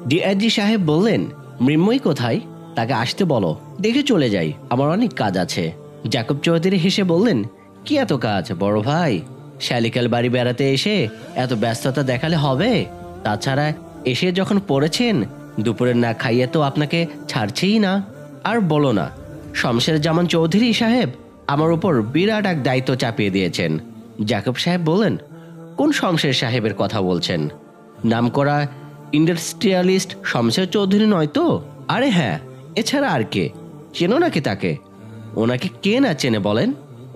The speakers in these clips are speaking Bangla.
ডিআইজি সাহেব বললেন, মৃন্ময়ী কোথায়? তাকে আসতে বলো, দেখে চলে যাই, আমার অনেক কাজ আছে। জাকব চৌধুরী হেসে বললেন, কি এত কাজ বড় ভাই? শালিকাল বাড়ি বেড়াতে এসে এত ব্যস্ততা দেখালে হবে? তাছাড়া এসে যখন পড়েছেন, দুপুরের না খাইয়ে তো আপনাকে ছাড়ছেই না। আর বলো না, শমশের জামান চৌধুরী সাহেব আমার উপর বিরাট এক দায়িত্ব চাপিয়ে দিয়েছেন। জাকব সাহেব বললেন, কোন শমশের সাহেবের কথা বলছেন? নামকরা ইন্ডাস্ট্রিয়ালিস্ট শমশের চৌধুরী নয় তো? আরে হ্যাঁ, এছাড়া আর কে? চেনো নাকি তাকে? ওনাকে কে না চেনে বলেন?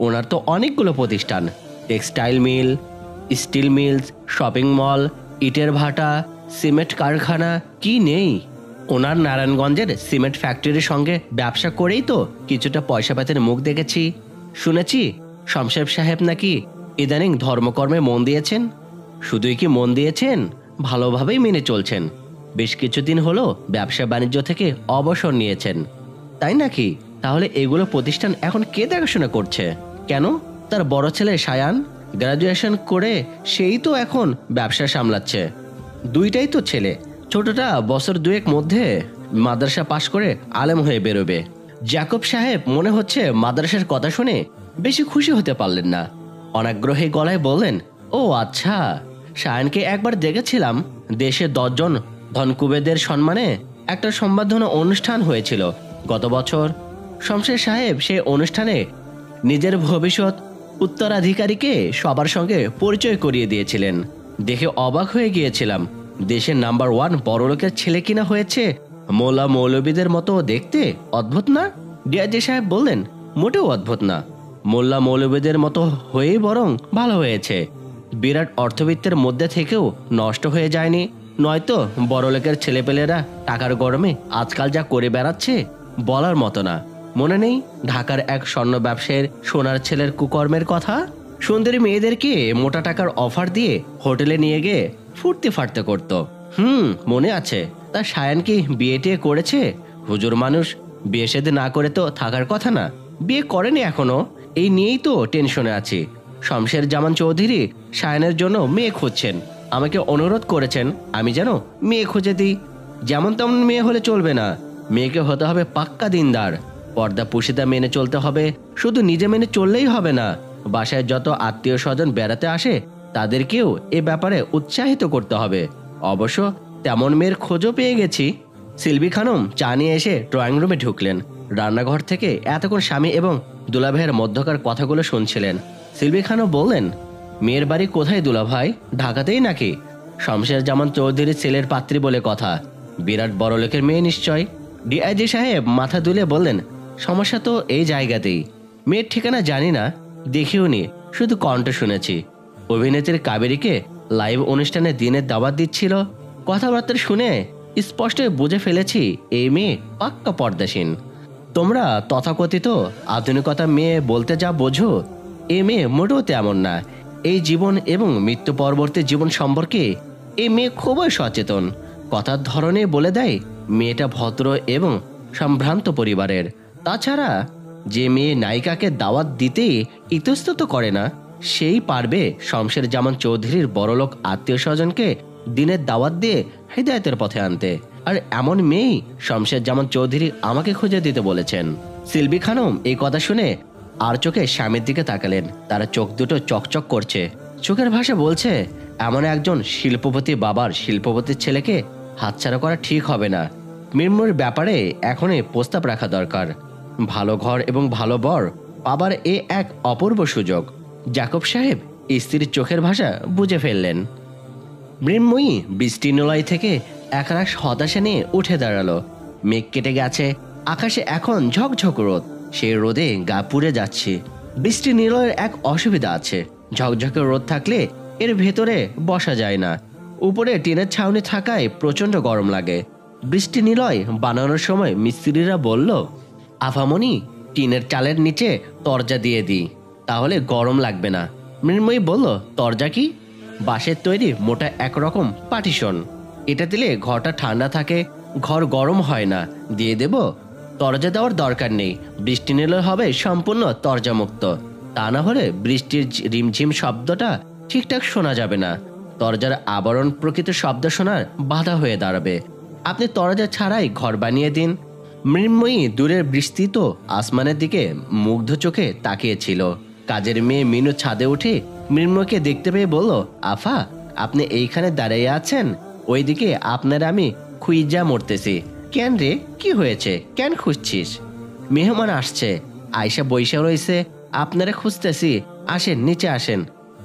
ওনার তো অনেকগুলো প্রতিষ্ঠান, textile mill, steel mills, shopping mall, ইটের ভাটা, সিমেন্ট কারখানা, কি নেই? ওনার নারায়ণগঞ্জের সিমেন্ট ফ্যাক্টরির সঙ্গে ব্যবসা করেই তো কিছুটা পয়সা পাতের মুখ দেখেছি। শুনেছি শমশের সাহেব নাকি ইদানিং ধর্মকর্মে মন দিয়েছেন। শুধুই কি মন দিয়েছেন, ভালোভাবেই মেনে চলছেন। বেশ কিছুদিন হলো ব্যবসা বাণিজ্য থেকে অবসর নিয়েছেন, তাই নাকি? তাহলে এগুলো প্রতিষ্ঠান এখন কে দেখাশোনা করছে? কেন, তার বড় ছেলে সায়ান গ্রাজুয়েশন করে সেই তো এখন ব্যবসা সামলাচ্ছে। দুইটাই তো ছেলে, ছোটটা বছর দুয়েক মধ্যে মাদ্রাসা পাশ করে আলেম হয়ে বেরোবে। জাকব সাহেব মনে হচ্ছে মাদ্রাসার কথা শুনে বেশি খুশি হতে পারলেন না। অনাগ্রহী গলায় বললেন, ও আচ্ছা, সায়ানকে একবার দেখেছিলাম, দেশে 10 জন ধনকুবেদের সম্মানে একটা সম্বর্ধনা অনুষ্ঠান হয়েছিল গত বছর। শমশের সাহেব সেই অনুষ্ঠানে নিজের ভবিষ্যৎ উত্তরাধিকারীকে সবার সঙ্গে পরিচয় করিয়ে দিয়েছিলেন। দেখে অবাক হয়ে গিয়েছিলাম, দেশের নাম্বার 1 বড়লোকের ছেলে কিনা হয়েছে। মোল্লা মৌলবীদের মতো দেখতে, অদ্ভুত না? ডিআইজি সাহেব বললেন, মোটেও অদ্ভুত না। মোল্লা মৌলবীদের মতো হয়েই বরং ভালো হয়েছে। বিরাট অর্থবিত্তের মধ্যে থেকেও নষ্ট হয়ে যায়নি, নয়তো বড়লোকের ছেলেপেলেরা টাকার গরমে আজকাল যা করে বেড়াচ্ছে বলার মতো না। মনে নেই ঢাকার এক স্বর্ণ ব্যবসায়ীর সোনার ছেলের কুকর্মের কথা? সুন্দরী মেয়েদেরকে মোটা টাকার অফার দিয়ে হোটেলে নিয়ে গিয়ে ফুর্তি ফাটতে করত। মনে আছে। তা সায়ান কি বিয়ে টিয়ে করেছে? হুজুর মানুষ, বিয়ে শাদী না করে তো থাকার কথা না। বিয়ে করেনি এখনো, এই নিয়েই তো টেনশনে আছি। শমশের জামান চৌধুরী সায়ানের জন্য মেয়ে খুঁজছেন, আমাকে অনুরোধ করেছেন আমি যেন মেয়ে খুঁজে দিই। যেমন তেমন মেয়ে হলে চলবে না, মেয়েকে হতে হবে পাক্কা দিনদার, পর্দা পুশিদা মেনে চলতে হবে। শুধু নিজে মেনে চললেই হবে না, বাসায় যত আত্মীয় স্বজন বেড়াতে আসে তাদেরকেও এ ব্যাপারে উৎসাহিত করতে হবে। অবশ্য তেমন মেয়ের খোঁজও পেয়ে গেছি। সিলভি খানম চা নিয়ে এসে ড্রয়িং রুমে ঢুকলেন। রান্নাঘর থেকে এতক্ষণ স্বামী এবং দুলাভাইয়ের মধ্যকার কথাগুলো শুনছিলেন। সিলভি খানম বললেন, মেয়ের বাড়ি কোথায় দুলাভাই? ঢাকাতেই নাকি? শমশের জামান চৌধুরীর ছেলের পাত্রী বলে কথা, বিরাট বড়লোকের মেয়ে নিশ্চয়। ডিআইজি সাহেব মাথা দুলে বললেন, সমস্যা তো এই জায়গাতেই। মেয়ের ঠিকানা জানি না, দেখিও নি, শুধু কণ্ঠ শুনেছি। অভিনেত্রী কাবেরীকে লাইভ অনুষ্ঠানে দিনের দাওয়াত দিচ্ছিল। কথাবার্তা শুনে স্পষ্ট বুঝে ফেলেছি এই মেয়ে পাক্কা পর্দাসীন। তোমরা তথাকথিত আধুনিকতা মেয়ে বলতে যা বোঝো, এ মেয়ে মোটেও তেমন না। এই জীবন এবং মৃত্যু পরবর্তী জীবন সম্পর্কে এই মেয়ে খুবই সচেতন। কথার ধরনে বলে দেয় মেয়েটা ভদ্র এবং সম্ভ্রান্ত পরিবারের। তাছাড়া যে মেয়ে নায়িকাকে দাওয়াত দিতে ইতস্তত করে না, সেই পারবে শমশের জামান চৌধুরীর বড়লোক আত্মীয় স্বজনকে দিনের দাওয়াত দিয়ে হৃদায়তের পথে আনতে। আর এমন মেয়েই শমশের জামান চৌধুরী আমাকে খুঁজে দিতে বলেছেন। সিলভি খানম এই কথা শুনে আর চোখে স্বামীর দিকে তাকালেন। তারা চোখ দুটো চকচক করছে। চোখের ভাষা বলছে, এমন একজন শিল্পপতি বাবার শিল্পপতির ছেলেকে হাতছাড়া করা ঠিক হবে না। মৃন্ময়ীর ব্যাপারে এখনই প্রস্তাব রাখা দরকার। ভালো ঘর এবং ভালো বর পাবার এ এক অপূর্ব সুযোগ। জাকব সাহেব স্ত্রীর চোখের ভাষা বুঝে ফেললেন। মৃন্ময়ী বৃষ্টিনলয় থেকে একরাশ হতাশা নিয়ে উঠে দাঁড়ালো। মেঘ কেটে গেছে, আকাশে এখন ঝকঝক রোদ। সেই রোদে গা পুড়ে যাচ্ছে। বৃষ্টি নিলয়ের এক অসুবিধা আছে, ঝকঝকে রোদ থাকলে এর ভেতরে বসা যায় না। উপরে টিনের ছাউনি থাকায় প্রচন্ড গরম লাগে। বৃষ্টি নিলয় বানানোর সময় মিস্ত্রিরা বলল, আফামনি, টিনের চালের নিচে তরজা দিয়ে দিই, তাহলে গরম লাগবে না। মৃন্ময়ী বলল, তরজা কি? বাঁশের তৈরি মোটা একরকম পার্টিশন। এটা দিলে ঘরটা ঠান্ডা থাকে, ঘর গরম হয় না। দিয়ে দেব? তরজা দেওয়ার দরকার নেই, বৃষ্টি নিলয় হবে সম্পূর্ণ তরজামুক্ত। তা না হলে বৃষ্টির রিমঝিম শব্দটা ঠিকঠাক শোনা যাবে না। দরজার আবরণ প্রকৃত শব্দ শোনার বাধা হয়ে দাঁড়াবে। আপনি দরজা ছাড়াই ঘর বানিয়ে দিন। মৃন্ময়ী দূরের বিস্তৃত আসমানের দিকে মুগ্ধ চোখে তাকিয়েছিল। কাজের মেয়ে মিনু ছাদে উঠে মৃন্ময়কে দেখতে পেয়ে বলল, আফা, আপনি এইখানে দাঁড়িয়ে আছেন? ওইদিকে আপনার আমি খুঁজা মরতেছি। কেন রে, কি হয়েছে? কেন খুঁজছিস? মেহমান আসছে, আয়সা বৈশা রয়েছে, আপনারা খুঁজতেছি, আসেন নিচে আসেন।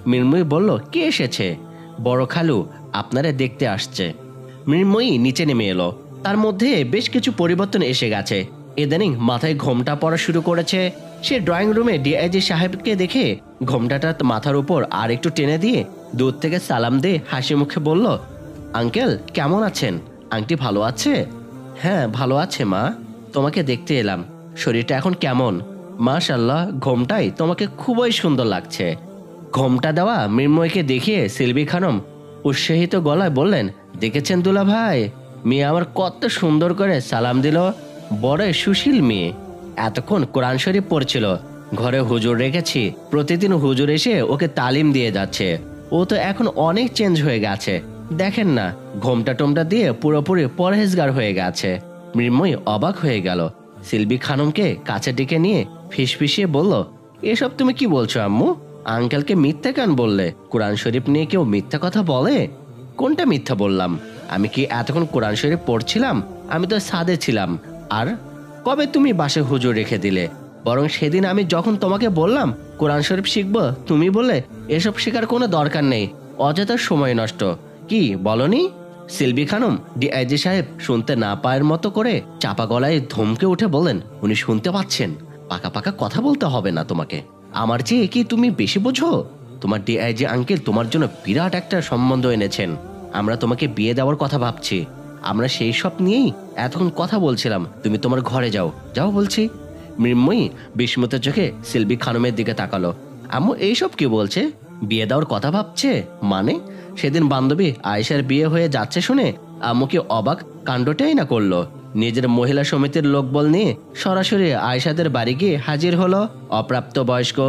মৃন্ময়ী বলল, কে এসেছে? বড় খালু আপনারা দেখতে আসছে। মৃন্ময়ী নিচে নেমে এলো। তার মধ্যে বেশ কিছু পরিবর্তন এসে গেছে। ইদানিং মাথায় ঘোমটা পড়া শুরু করেছে। সে ড্রয়িং রুমে ডিআইজি সাহেবকে দেখে ঘোমটাটা মাথার উপর আর একটু টেনে দিয়ে দূর থেকে সালাম দিয়ে হাসি মুখে বলল, আঙ্কেল কেমন আছেন? আংটি ভালো আছে? হ্যাঁ ভালো আছে মা, তোমাকে দেখতে এলাম। শরীরটা এখন কেমন? মাশাআল্লাহ, ঘোমটাই তোমাকে খুবই সুন্দর লাগছে। ঘোমটা দেওয়া মৃন্ময়কে দেখিয়ে সিলভি খানম উৎসাহিত গলায় বললেন, দেখেছেন দুলা ভাই, মেয়ে আমার কত সুন্দর করে সালাম দিল। বড় সুশীল মেয়ে। এতক্ষণ কোরআন শরীফ পড়ছিল। ঘরে হুজুর রেখেছি, প্রতিদিন হুজুর এসে ওকে তালিম দিয়ে যাচ্ছে। ও তো এখন অনেক চেঞ্জ হয়ে গেছে। দেখেন না, ঘোমটা টোমটা দিয়ে পুরোপুরি পরহেজগার হয়ে গেছে। মৃন্ময়ী অবাক হয়ে গেল। সিলভি খানমকে কাছে ডেকে নিয়ে ফিসফিসিয়ে বলল, এসব তুমি কি বলছো আম্মু? আঙ্কেলকে মিথ্যা কেন বললে? কোরআন শরীফ নিয়ে কেউ মিথ্যা কথা বলে? কোনটা মিথ্যা বললাম? আমি কি এতক্ষণ কোরআন শরীফ পড়ছিলাম? আমি তো ছাদে ছিলাম। আর কবে তুমি বাসে হুজুর রেখে দিলে? বরং সেদিন আমি যখন তোমাকে বললাম কোরআন শরীফ শিখবো, তুমি বলে এসব শেখার কোনো দরকার নেই, অযথা সময় নষ্ট। কি বলনি? সিলভি খানম ডিআইজি সাহেব শুনতে না পায়ের মতো করে চাপা গলায় ধমকে উঠে বলেন, উনি শুনতে পাচ্ছেন? পাকা পাকা কথা বলতে হবে না তোমাকে। আমার চেয়ে কি তুমি বেশি বোঝো? তোমার ডিআইজি আঙ্কেল তোমার জন্য বিরাট একটা সম্বন্ধ এনেছেন। আমরা তোমাকে বিয়ে দেওয়ার কথা ভাবছি। আমরা সেই সব নিয়েই এতক্ষণ কথা বলছিলাম। তুমি তোমার ঘরে যাও, যাও বলছি। মৃন্ময়ী বিস্মিত চোখে সিলভি খানমের দিকে তাকালো। আম্মু এইসব কি বলছে? বিয়ে দেওয়ার কথা ভাবছে মানে? সেদিন বান্ধবী আয়েশার বিয়ে হয়ে যাচ্ছে শুনে আম্মু কি অবাক কাণ্ডটাই না করলো। নিজের মহিলা সমিতির লোকবল নিয়ে সরাসরি আয়েশাদের বাড়ি গিয়ে হাজির হলো। অপ্রাপ্ত বয়স্ক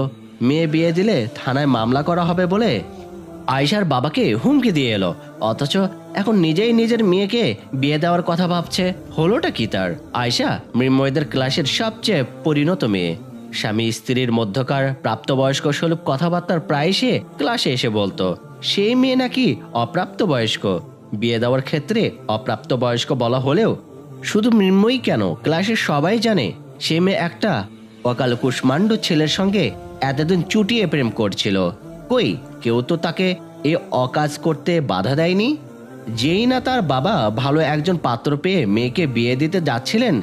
মেয়ে বিয়ে দিলে থানায় মামলা করা হবে বলে আয়েশার বাবাকে হুমকি দিয়ে এলো। অথচ এখন নিজেই নিজের মেয়েকে বিয়ে দেওয়ার কথা ভাবছে। হলোটা কি তার? আয়েশা মৃন্ময়ীদের ক্লাসের সবচেয়ে পরিণত মেয়ে। স্বামী স্ত্রীর মধ্যকার প্রাপ্তবয়স্ক সুলভ কথাবার্তার প্রায় সে ক্লাসে এসে বলতো। সেই মেয়ে নাকি অপ্রাপ্ত বয়স্ক। বিয়ে দেওয়ার ক্ষেত্রে অপ্রাপ্ত বয়স্ক বলা হলেও শুধু মৃন্ময়ী কেন, ক্লাসের সবাই জানে সে মেয়ে একটা অকাল কুষ্মাণ্ড ছেলের সঙ্গে এতদিন চুটিয়ে প্রেম করছিল। কই, কেউ তো তাকে এ অকাজ করতে বাধা দেয়নি। যেই না তার বাবা ভালো একজন পাত্র পেয়ে মেয়েকে বিয়ে দিতে যাচ্ছিলেন,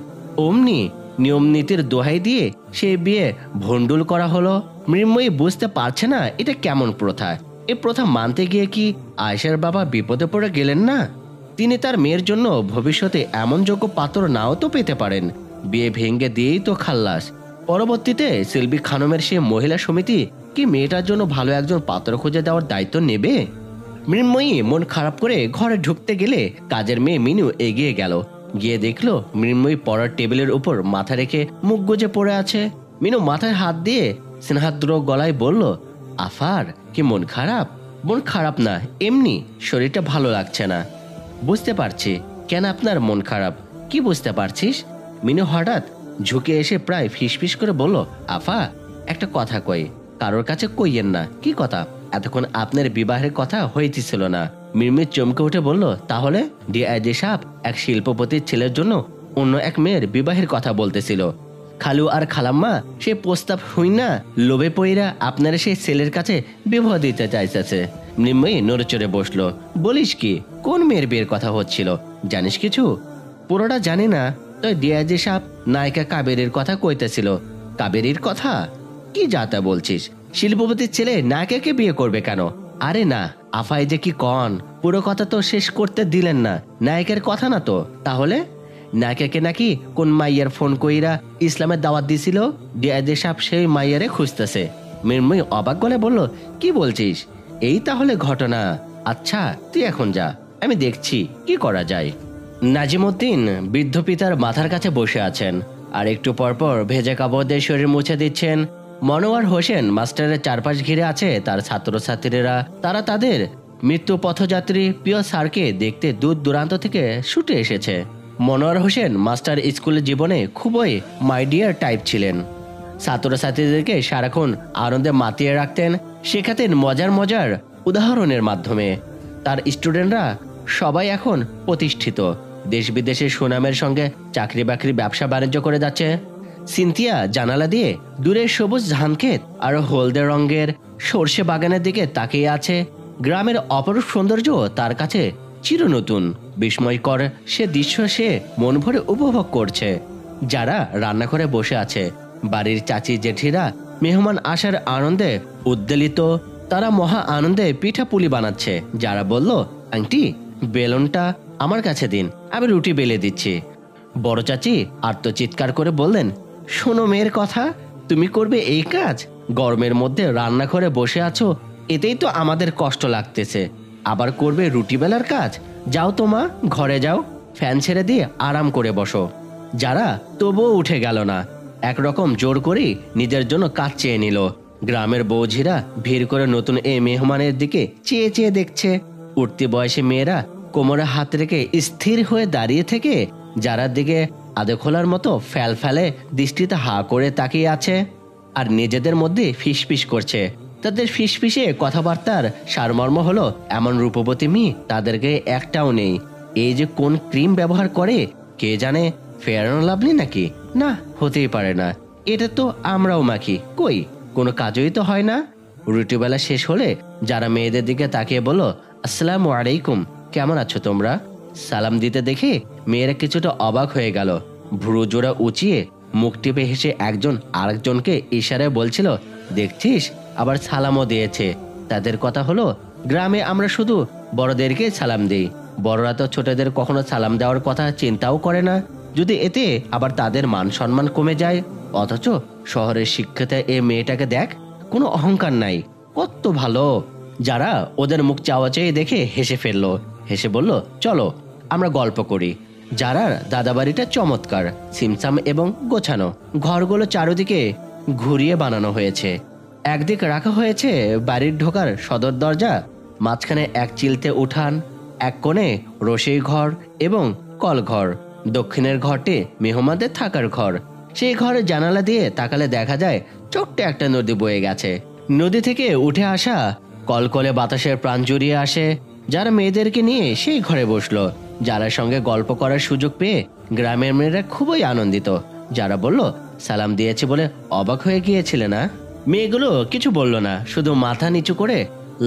অমনি নিয়ম নীতির দোহাই দিয়ে সেই বিয়ে ভণ্ডুল করা হলো। মৃন্ময়ী বুঝতে পারছে না এটা কেমন প্রথা। এ প্রথা মানতে গিয়ে কি আয়েশার বাবা বিপদে পড়ে গেলেন না? তিনি তার মেয়ের জন্য ভবিষ্যতে এমন যোগ্য পাত্র নাও তো পেতে পারেন। বিয়ে ভেঙে দিয়েই তো খাল্লাস। পরবর্তীতে সিলভি খানমের সে মহিলা সমিতি কি মেয়েটার জন্য ভালো একজন পাত্র খুঁজে দেওয়ার দায়িত্ব নেবে? মৃন্ময়ী মন খারাপ করে ঘরে ঢুকতে গেলে কাজের মেয়ে মিনু এগিয়ে গেল। গিয়ে দেখলো মৃন্ময়ী পড়ার টেবিলের উপর মাথা রেখে মুখ গুজে পড়ে আছে। মিনু মাথায় হাত দিয়ে স্নেহাদ্র গলায় বলল, আফার কি মন খারাপ? মন খারাপ না, এমনি শরীরটা ভালো লাগছে না। বুঝতে পারছি কেন আপনার মন খারাপ। কি বুঝতে পারছিস? মিনু হঠাৎ ঝুঁকে এসে প্রায় ফিসফিস করে বলল, আফা একটা কথা কই, কারোর কাছে কইয়েন না। কি কথা? এতক্ষণ আপনার বিবাহের কথা হইতেছিল না। মির্মির চমকে উঠে বলল, তাহলে? ডিআইজি সাহেব এক শিল্পপতির ছেলের জন্য অন্য এক মেয়ের বিবাহের কথা বলতেছিল। খালু আর খালাম্মা সে প্রস্তাব হই না লোভে পইরা আপনারা সেই ছেলের কাছে বিবাহ দিতে চাইতেছে। মৃন্ময়ী নড়েচড়ে বসলো। বলিস কি? কোন মেয়ের বিয়ের কথা হচ্ছিল? জানিস কিছু? পুরোটা জানি না, তো ডিআইজি সাহেব নায়িকা কাবেরীর কথা কইতেছিল। কাবেরীর কথা? কি যাতা বলছিস? শিল্পপতির ছেলে নায়িকাকে বিয়ে করবে কেন? আরে না, আফাই যে কি কন, পুরো কথা তো শেষ করতে দিলেন না। নায়িকার কথা না তো? তাহলে? নায়িকাকে নাকি কোন মাইয়ার ফোন কইরা ইসলামের দাওয়াত দিছিল। ডিআইজি সাহেব সেই মাইয়ারে খুঁজতেছে। মৃন্ময়ী অবাক গলে বলল, কি বলছিস? এই তাহলে ঘটনা? আচ্ছা তুই এখন যা, আমি দেখছি কি করা যায়। নাজিমউদ্দিন বৃদ্ধ পিতার মাথার কাছে বসে আছেন আর একটু পরপর ভেজা কাপড় দিয়ে শরীর মুছে দিচ্ছেন। মনোয়ার হোসেন মাস্টারের চারপাশ ঘিরে আছে তার ছাত্রছাত্রীরা। তারা তাদের মৃত্যু পথযাত্রী প্রিয় স্যারকে দেখতে দূর দূরান্ত থেকে ছুটে এসেছে। মনোয়ার হোসেন মাস্টার স্কুলের জীবনে খুবই মাই ডিয়ার টাইপ ছিলেন। ছাত্রছাত্রীদেরকে সারাক্ষণ আনন্দে মাতিয়ে রাখতেন, শেখাতেন মজার মজার উদাহরণের মাধ্যমে। তার স্টুডেন্টরা সবাই এখন প্রতিষ্ঠিত, দেশ বিদেশের সুনামের সঙ্গে চাকরি বাকরি ব্যবসা বাণিজ্য করে যাচ্ছে। সিনথিয়া জানালা দিয়ে দূরের সবুজ ধানক্ষেত আর হলদে রঙের সর্ষে বাগানের দিকে তাকিয়ে আছে। গ্রামের অপরূপ সৌন্দর্য তার কাছে চিরনতুন, বিস্ময়কর সে দৃশ্য সে মন ভরে উপভোগ করছে। যারা রান্নাঘরে বসে আছে, বাড়ির চাচি জেঠিরা মেহমান আসার আনন্দে উদ্বেলিত। তারা মহা আনন্দে পিঠা পুলি বানাচ্ছে। যারা বলল, আন্টি বেলনটা আমার কাছে দিন, আমি রুটি বেলে দিচ্ছি। বড় চাচি আর্তচিৎকার করে বললেন, শোনো মেয়ের কথা, তুমি করবে এই কাজ? গরমের মধ্যে রান্নাঘরে বসে আছো, এতেই তো আমাদের কষ্ট লাগতেছে, আবার করবে রুটি বেলার কাজ? যাও তো মা, ঘরে যাও, ফ্যান ছেড়ে দিয়ে আরাম করে বসো। যারা তবুও উঠে গেল না, একরকম জোর করেই নিজের জন্য কাজ চেয়ে নিল। গ্রামের বৌঝিরা ভিড় করে নতুন এই মেহমানের দিকে চেয়ে চেয়ে দেখছে। উঠতি বয়সী মেয়েরা কোমরে হাত রেখে স্থির হয়ে দাঁড়িয়ে থেকে যারার দিকে আধে খোলার মতো ফ্যালফ্যালে দৃষ্টিতে হা করে তাকিয়ে আছে, আর নিজেদের মধ্যে ফিসফিস করছে। তাদের ফিসফিসে কথাবার্তার সারমর্ম হলো, এমন রূপবতী মেয়ে তাদেরকে একটাও নেই। এই যে কোন ক্রিম ব্যবহার করে কে জানে, ফেয়ার অ্যান্ড লাভলি নাকি? না, হতেই পারে না, এটা তো আমরাও মাখি, কই কোনো কাজই তো হয় না। রুটিবেলা শেষ হলে যারা মেয়েদের দিকে তাকিয়ে বলল, আসসালামু আলাইকুম, কেমন আছো তোমরা? সালাম দিতে দেখে মেয়েরা কিছুটা অবাক হয়ে গেল। ভ্রু জোড়া উঁচিয়ে মুখ টিপে হেসে একজন আরেকজনকে ইশারায় বলছিল, দেখছিস, আবার সালামও দিয়েছে। তাদের কথা হলো, গ্রামে আমরা শুধু বড়দেরকে সালাম দিই, বড়রা তো ছোটদের কখনো সালাম দেওয়ার কথা চিন্তাও করে না। যদি এতে আবার তাদের মান সম্মান কমে যায়। অথচ শহরের শিক্ষিতা এ মেয়েটাকে দেখ, কোনো অহংকার নাই, কত ভালো। যারা ওদের মুখ চাওয়া চেয়ে দেখে হেসে ফেললো, হেসে বলল, চলো আমরা গল্প করি। যারার দাদাবাড়িটা চমৎকার, সিমসাম এবং গোছানো। ঘরগুলো চারদিকে ঘুরিয়ে বানানো হয়েছে। একদিক রাখা হয়েছে বাড়ির ঢোকার সদর দরজা, মাঝখানে এক চিলতে উঠান, এক কোণে রসই ঘর এবং কলঘর। দক্ষিণের ঘরটি মেহমানদের থাকার ঘর। সেই ঘরের জানালা দিয়ে তাকালে দেখা যায় ছোট্ট একটা নদী বয়ে গেছে। নদী থেকে উঠে আসা কলকলে বাতাসের প্রাণ জুড়িয়ে আসে। যারা মেয়েদেরকে নিয়ে সেই ঘরে বসলো, যারা সঙ্গে গল্প করার সুযোগ পেয়ে গ্রামের মেয়েরা খুবই আনন্দিত। যারা বলল, সালাম দিয়েছে বলে অবাক হয়ে গিয়েছিলে না? মেয়েগুলো কিছু বলল না, শুধু মাথা নিচু করে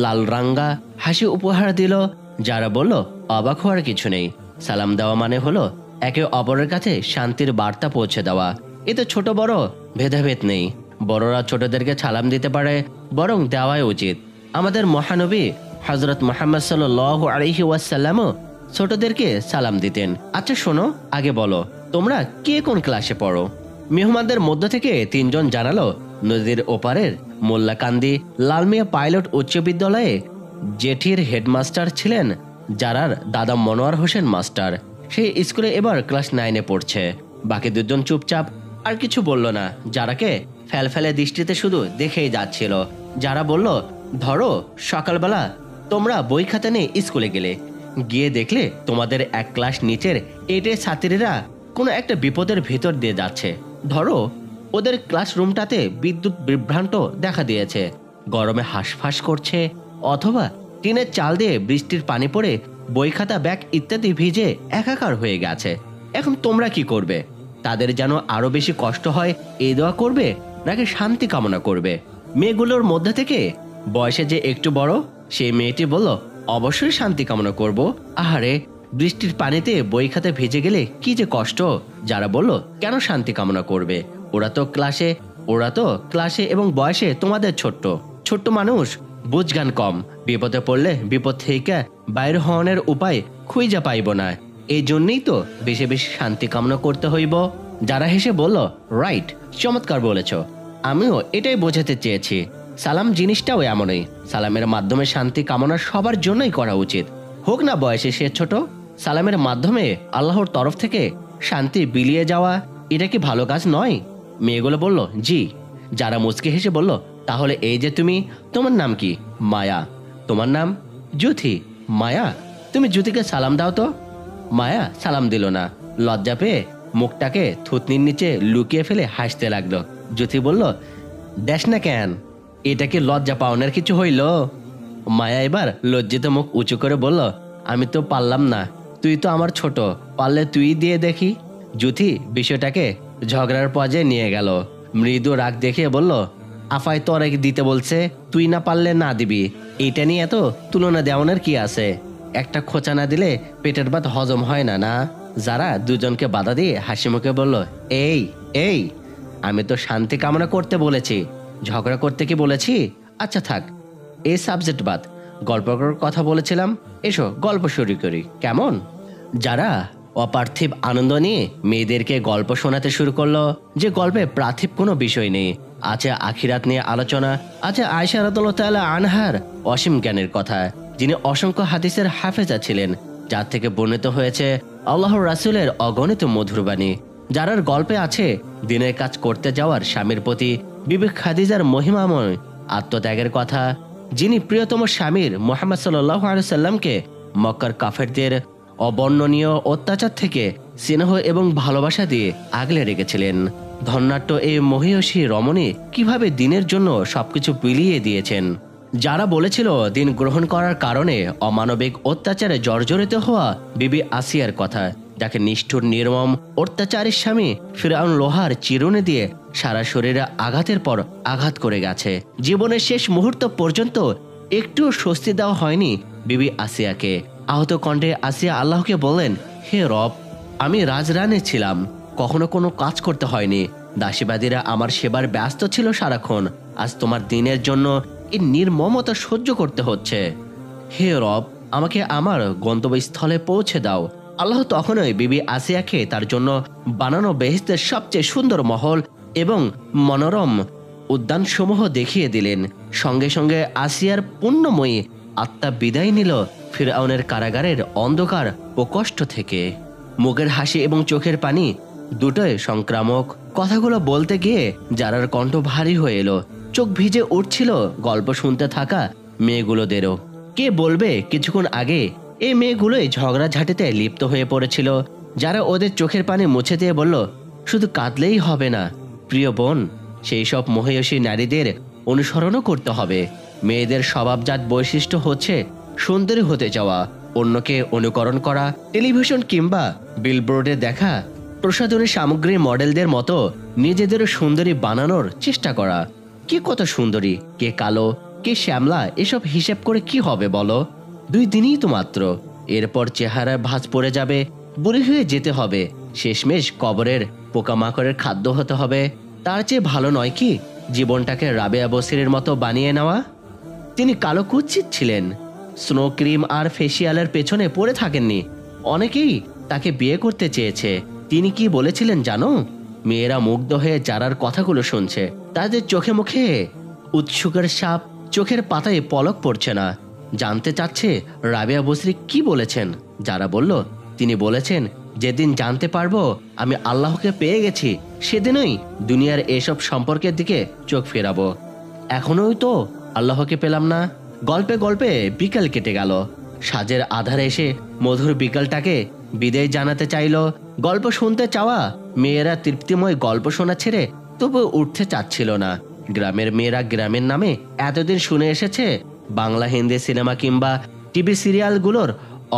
লাল রাঙ্গা হাসি উপহার দিল। যারা বলল, অবাক হওয়ার কিছু নেই, সালাম দেওয়া মানে হলো একে অপরের কাছে শান্তির বার্তা পৌঁছে দেওয়া। এতে ছোট বড় ভেদাভেদ নেই, বড়রা ছোটদেরকে সালাম দিতে পারে, বরং দেওয়াই উচিত। আমাদের মহানবী হযরত মুহাম্মদ সাল্লাল্লাহু আলাইহি ওয়াসাল্লামও ছোটদেরকে সালাম দিতেন। আচ্ছা শোনো, আগে বলো তোমরা কে কোন ক্লাসে পড়ো? মেহমানদের মধ্য থেকে তিনজন জানালো, নদীর ওপারের মোল্লাকান্দি লালমিয়া পাইলট উচ্চ বিদ্যালয়ে জেঠির হেডমাস্টার ছিলেন যারার দাদা মনোয়ার হোসেন মাস্টার। সেই স্কুলে এবার ক্লাস 9-এ পড়ছে। বাকি দুজন চুপচাপ, আর কিছু বলল না। যারাকে ফেলফেলে দৃষ্টিতে শুধু দেখেই যাচ্ছিল। যারা বলল, ধরো সকালবেলা তোমরা বই খাতা নিয়ে স্কুলে গেলে, গিয়ে দেখলে তোমাদের এক ক্লাস নিচের 8-এর ছাত্রীরা কোনো একটা বিপদের ভেতর দিয়ে যাচ্ছে। ধরো ওদের ক্লাসরুমটাতে বিদ্যুৎ বিভ্রান্ত দেখা দিয়েছে, গরমে হাঁসফাঁস করছে, অথবা টিনের চাল দিয়ে বৃষ্টির পানি পড়ে বই খাতা ব্যাগ ইত্যাদি ভিজে একাকার হয়ে গেছে। এখন তোমরা কি করবে? তাদের যেন আরো বেশি কষ্ট হয় এই দোয়া করবে, নাকি শান্তি কামনা করবে? মেয়েগুলোর মধ্যে থেকে বয়সে যে একটু বড় সেই মেয়েটি বলল, অবশ্যই শান্তি কামনা করব। আহারে, বৃষ্টির পানিতে বই খাতা ভিজে গেলে কি যে কষ্ট। যারা বলল, কেন শান্তি কামনা করবে? ওরা তো ক্লাসে এবং বয়সে তোমাদের ছোট্ট ছোট্ট মানুষ, বুঝগান কম, বিপদে পড়লে বিপদ থেকে বাইর হওয়ার উপায় খুঁজে পাইব না। এই জন্যই তো বেশি বেশি শান্তি কামনা করতে হইব। যারা হেসে বলল, রাইট, চমৎকার বলেছ, আমিও এটাই বোঝাতে চেয়েছি। সালাম জিনিসটাও এমনই, সালামের মাধ্যমে শান্তি কামনা সবার জন্যই করা উচিত, হোক না বয়সে সে ছোট। সালামের মাধ্যমে আল্লাহর তরফ থেকে শান্তি বিলিয়ে যাওয়া, এটা কি ভালো কাজ নয়? মেয়েগুলো বলল, জি। যারা মুচকে হেসে বলল, তাহলে এই যে তুমি, তোমার নাম কি? মায়া। তোমার নাম? জ্যোতি, মায়া, তুমি জ্যোতিকে সালাম দাও তো। মায়া সালাম দিল না। লজ্জা পেয়ে মুখটাকে থুতনির নিচে লুকিয়ে ফেলে হাসতে লাগলো। জ্যোতি বলল, দেশ না কেন, এটা কি লজ্জা পাওনার কিছু হইল? মায়া এবার লজ্জিত মুখ উঁচু করে বলল, আমি তো পারলাম না, তুই তো আমার ছোট, পারলে তুই দিয়ে দেখি। জ্যোতি বিষয়টাকে ঝগড়ার পর্যায়ে নিয়ে গেল। মৃদু রাগ দেখিয়ে বলল, আফাই তোর দিতে বলছে, তুই না পারলে না দিবি, এইটা নিয়ে এত তুলনা দেওয়ানোর কি আছে? একটা খোঁচা না দিলে পেটের ভাত হজম হয় না না? যারা দুজনকে বাধা দিয়ে হাসি মুখে বলল, এই এই আমি তো শান্তি কামনা করতে বলেছি, ঝগড়া করতে কি বলেছি? আচ্ছা থাক, এই সাবজেক্ট বাদ, গল্প করার কথা বলেছিলাম, এসো গল্প শুরু করি, কেমন? যারা অপার্থিব আনন্দ নিয়ে মেয়েদেরকে গল্প শোনাতে শুরু করলো, যে গল্পে পার্থিব কোনো বিষয় নেই, আছে আখিরাত নিয়ে আলোচনা, আছে আয়েশা রাদিয়াল্লাহু তাআলা আনহার অসীম জ্ঞানের কথা, যিনি অসংখ্য হাদিসের হাফেজা ছিলেন, যার থেকে বর্ণিত হয়েছে আল্লাহর রাসূলের অগণিত মধুর বাণী। যার গল্পে আছে দিনের কাজ করতে যাওয়ার স্বামীর প্রতি বিবি খাদিজার মহিমাময় আত্মত্যাগের কথা, যিনি প্রিয়তম স্বামীর মুহাম্মদ সাল্লাল্লাহু আলাইহি সাল্লামকে মক্কার কাফেরদের অবর্ণনীয় অত্যাচার থেকে স্নেহ এবং ভালোবাসা দিয়ে আগলে রেখেছিলেন। ধন্যাট্য এই মহিয়সী রমণী কিভাবে দিনের জন্য সবকিছু বিলিয়ে দিয়েছেন। যারা বলেছিল দিন গ্রহণ করার কারণে অমানবিক অত্যাচারে জর্জরিত হওয়া বিবি আসিয়ার কথা, যাকে নিষ্ঠুর নির্মম অত্যাচারী স্বামী ফিরআউন লোহার চিরুনি দিয়ে সারা শরীরে আঘাতের পর আঘাত করে গেছে। জীবনের শেষ মুহূর্ত পর্যন্ত একটু স্বস্তি দেওয়া হয়নি বিবি আসিয়াকে। আহত কণ্ঠে আসিয়া আল্লাহকে বললেন, হে রব, আমি রাজরানী ছিলাম, কখনো কোনো কাজ করতে হয়নি, দাসীবাদীরা আমার সেবার ব্যস্ত ছিল সারাক্ষণ, আজ তোমার দিনের জন্য এই নির্মমতা সহ্য করতে হচ্ছে। হে রব, আমাকে আমার গন্তব্যস্থলে পৌঁছে দাও। আল্লাহ তখনই বিবি আসিয়াকে তার জন্য বানানো বেহেশতের সবচেয়ে সুন্দর মহল এবং মনোরম উদ্যানসমূহ দেখিয়ে দিলেন। সঙ্গে সঙ্গে আসিয়ার পুণ্যময়ী আত্মা বিদায় নিল ফিরআউনের কারাগারের অন্ধকার ও কষ্ট থেকে। মুখের হাসি এবং চোখের পানি দুটোই সংক্রামক। কথাগুলো বলতে গিয়ে যারার কণ্ঠ ভারী হয়ে এলো, চোখ ভিজে উঠছিল গল্প শুনতে থাকা মেয়েগুলোদেরও। কে বলবে কিছুক্ষণ আগে এই মেয়েগুলোই ঝগড়াঝাটিতে লিপ্ত হয়ে পড়েছিল। যারা ওদের চোখের পানি মুছে দিয়ে বলল, শুধু কাঁদলেই হবে না প্রিয় বোন, সেই সব মহিয়সী নারীদের অনুসরণও করতে হবে। মেয়েদের স্বভাবজাত বৈশিষ্ট্য হচ্ছে সুন্দরী হতে চাওয়া, অন্যকে অনুকরণ করা, টেলিভিশন কিংবা বিলবোর্ডে দেখা প্রসাধনী সামগ্রী মডেলদের মতো নিজেদেরও সুন্দরী বানানোর চেষ্টা করা। কে কত সুন্দরী, কে কালো, কে শ্যামলা, এসব হিসেব করে কি হবে বলো? 2 দিনই তো মাত্র, এরপর চেহারার ভাঁজ পড়ে যাবে, বুড়ি হয়ে যেতে হবে, শেষমেশ কবরের পোকামাকড়ের খাদ্য হতে হবে। তার চেয়ে ভালো নয় কি জীবনটাকে রাবেয়া বসিরের মতো বানিয়ে নেওয়া? তিনি কালো কুৎসিত ছিলেন, স্নো ক্রিম আর ফেসিয়ালের পেছনে পড়ে থাকেননি। অনেকেই তাকে বিয়ে করতে চেয়েছে। তিনি কি বলেছিলেন জানো? মেয়েরা মুগ্ধ হয়ে যারার কথাগুলো শুনছে, তাদের চোখে মুখে উৎসুকের সাপ, চোখের পাতায় পলক পড়ছে না। জানতে চাচ্ছে রাবেয়া বসরি কি বলেছেন। যারা বলল, তিনি বলেছেন, যেদিন জানতে পারবো আমি আল্লাহকে পেয়ে গেছি, সেদিনই দুনিয়ার এসব সম্পর্কের দিকে চোখ ফেরাবো। এখনোই তো আল্লাহকে পেলাম না। গল্পে গল্পে বিকাল কেটে গেল। সাজের আধারে এসে মধুর বিকালটাকে বিদায় জানাতে চাইল। গল্প শুনতে চাওয়া মেয়েরা তৃপ্তিময় গল্প শোনা ছেড়ে তবু উঠতে চাচ্ছিল না। গ্রামের মেয়েরা গ্রামের নামে এতদিন শুনে এসেছে বাংলা হিন্দি সিনেমা কিংবা টিভি সিরিয়ালগুলোর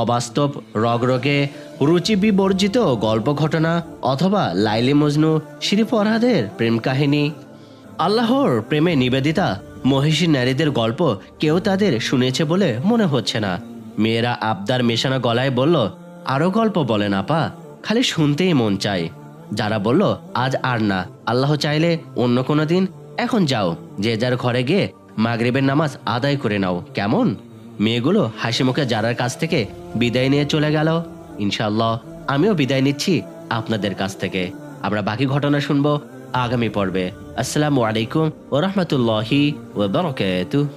অবাস্তব রগরগে রুচি বিবর্জিত গল্প ঘটনা, অথবা লাইলি মজনু, শিরি ফরহাদের প্রেম কাহিনী। আল্লাহর প্রেমে নিবেদিতা মহিষী নারীদের গল্প কেউ তাদের শুনেছে বলে মনে হচ্ছে না। মেয়েরা আবদার মেশানো গলায় বলল, আরো গল্প বলেন আপা, খালি শুনতেই মন চায়। যারা বলল, আজ আর না, আল্লাহ চাইলে অন্য কোনো দিন, এখন যাও, যে যার ঘরে গিয়ে মাগরিবের নামাজ আদায় করে নাও, কেমন? মেয়েগুলো হাসি মুখে যারার কাছ থেকে বিদায় নিয়ে চলে গেল। ইনশাআল্লাহ আমিও বিদায় নিচ্ছি আপনাদের কাছ থেকে। আমরা বাকি ঘটনা শুনবো আগামী পর্বে। আসসালামু আলাইকুম ওয়া রাহমাতুল্লাহি ওয়া বারাকাতুহু।